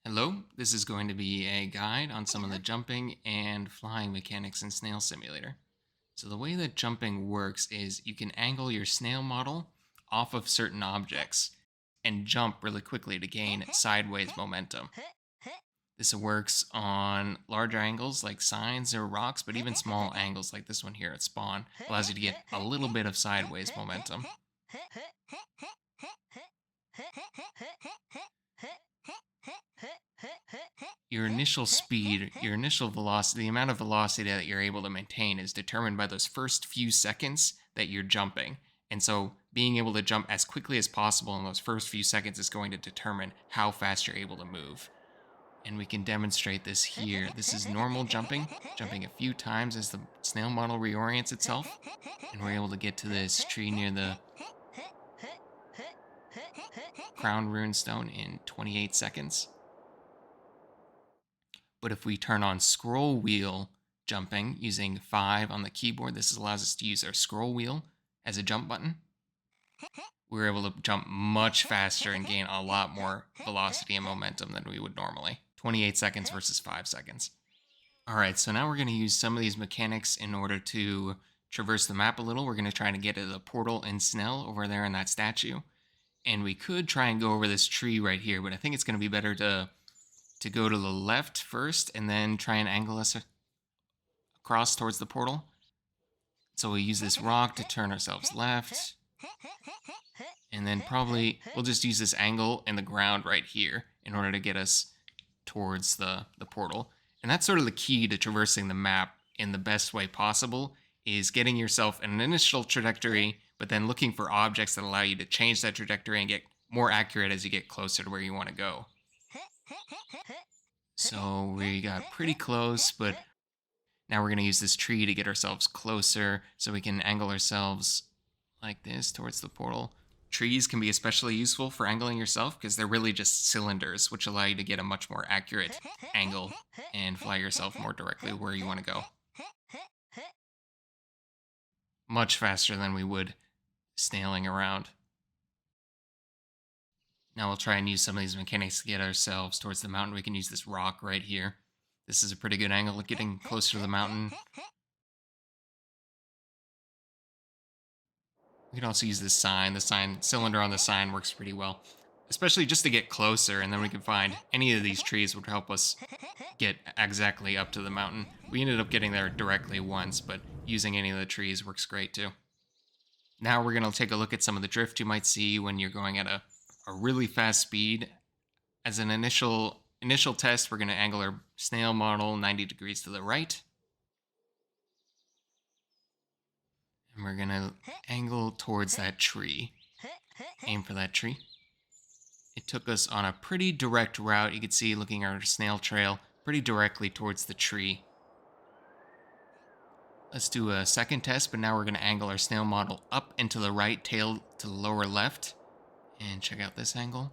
Hello, this is going to be a guide on some of the jumping and flying mechanics in Snail Simulator. So the way that jumping works is you can angle your snail model off of certain objects and jump really quickly to gain sideways momentum. This works on larger angles like signs or rocks, but even small angles like this one here at spawn allows you to get a little bit of sideways momentum. Your initial speed, your initial velocity, the amount of velocity that you're able to maintain is determined by those first few seconds that you're jumping. And so being able to jump as quickly as possible in those first few seconds is going to determine how fast you're able to move. And we can demonstrate this here. This is normal jumping, jumping a few times as the snail model reorients itself. And we're able to get to this tree near the crown rune stone in 28 seconds. But if we turn on scroll wheel jumping using 5 on the keyboard, this allows us to use our scroll wheel as a jump button. We're able to jump much faster and gain a lot more velocity and momentum than we would normally. 28 seconds versus 5 seconds. All right, so now we're going to use some of these mechanics in order to traverse the map a little. We're going to try to get to the portal in Snail over there in that statue. And we could try and go over this tree right here, but I think it's going to be better to go to the left first and then try and angle us across towards the portal. So we use this rock to turn ourselves left. And then probably we'll just use this angle in the ground right here in order to get us towards the portal. And that's sort of the key to traversing the map in the best way possible, is getting yourself an initial trajectory, but then looking for objects that allow you to change that trajectory and get more accurate as you get closer to where you want to go. So we got pretty close, but now we're going to use this tree to get ourselves closer so we can angle ourselves like this towards the portal. Trees can be especially useful for angling yourself because they're really just cylinders, which allow you to get a much more accurate angle and fly yourself more directly where you want to go. Much faster than we would snailing around. Now we'll try and use some of these mechanics to get ourselves towards the mountain. We can use this rock right here. This is a pretty good angle of getting closer to the mountain. We can also use this sign. The sign cylinder on the sign works pretty well, especially just to get closer, and then we can find any of these trees would help us get exactly up to the mountain. We ended up getting there directly once, but using any of the trees works great too. Now we're going to take a look at some of the drift you might see when you're going at a really fast speed. As an initial test, we're going to angle our snail model 90 degrees to the right. And we're going to angle towards that tree. Aim for that tree. It took us on a pretty direct route. You can see, looking at our snail trail, pretty directly towards the tree. Let's do a second test, but now we're going to angle our snail model up and to the right, tail to the lower left. And check out this angle.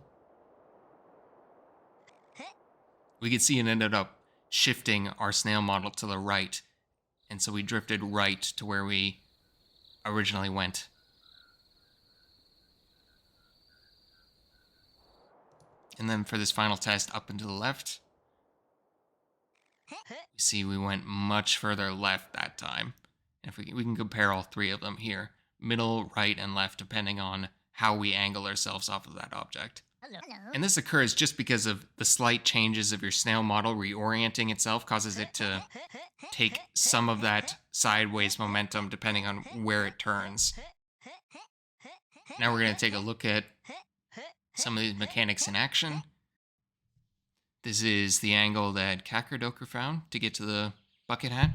We could see it ended up shifting our snail model to the right. And so we drifted right to where we originally went. And then for this final test, up and to the left. You see we went much further left that time. And if we can compare all three of them here. Middle, right, and left, depending on how we angle ourselves off of that object. Hello. And this occurs just because of the slight changes of your snail model reorienting itself causes it to take some of that sideways momentum depending on where it turns. Now we're going to take a look at some of these mechanics in action. This is the angle that Kakardoker found to get to the bucket hat.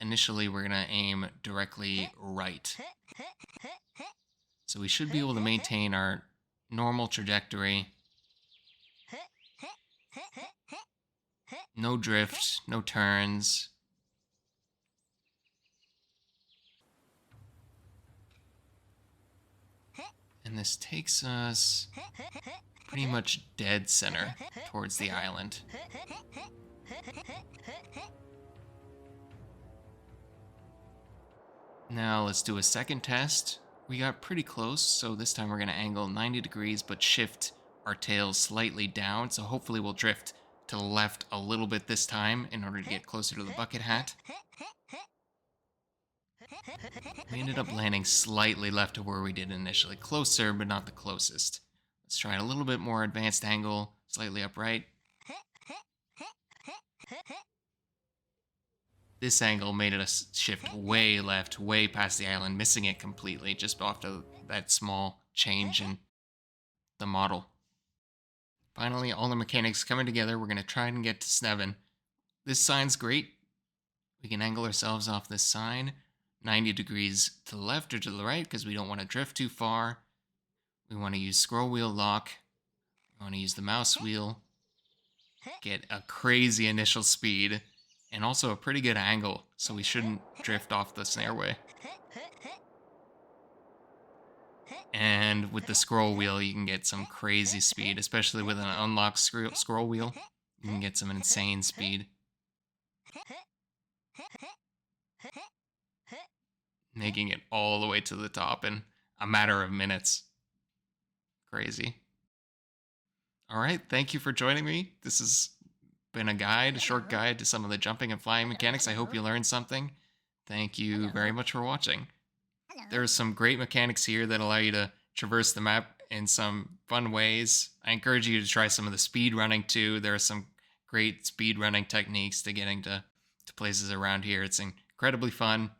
Initially, we're going to aim directly right. So we should be able to maintain our normal trajectory. No drift, no turns. And this takes us pretty much dead center towards the island. Now let's do a second test. We got pretty close, so this time we're going to angle 90 degrees, but shift our tails slightly down, so hopefully we'll drift to the left a little bit this time in order to get closer to the bucket hat. We ended up landing slightly left of where we did initially. Closer, but not the closest. Let's try a little bit more advanced angle, slightly upright. This angle made us shift way left, way past the island, missing it completely, just after that small change in the model. Finally, all the mechanics coming together. We're going to try and get to Sneaven. This sign's great. We can angle ourselves off this sign 90 degrees to the left or to the right because we don't want to drift too far. We want to use scroll wheel lock. We want to use the mouse wheel. Get a crazy initial speed and also a pretty good angle, so we shouldn't drift off the snareway. And with the scroll wheel, you can get some crazy speed, especially with an unlocked scroll wheel. You can get some insane speed. Making it all the way to the top in a matter of minutes. Crazy. All right, thank you for joining me. This has been a short guide to some of the jumping and flying mechanics. I hope you learned something. Thank you very much for watching. There's some great mechanics here that allow you to traverse the map in some fun ways. I encourage you to try some of the speed running too. There are some great speed running techniques to getting to places around here. It's incredibly fun.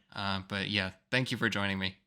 But yeah, thank you for joining me.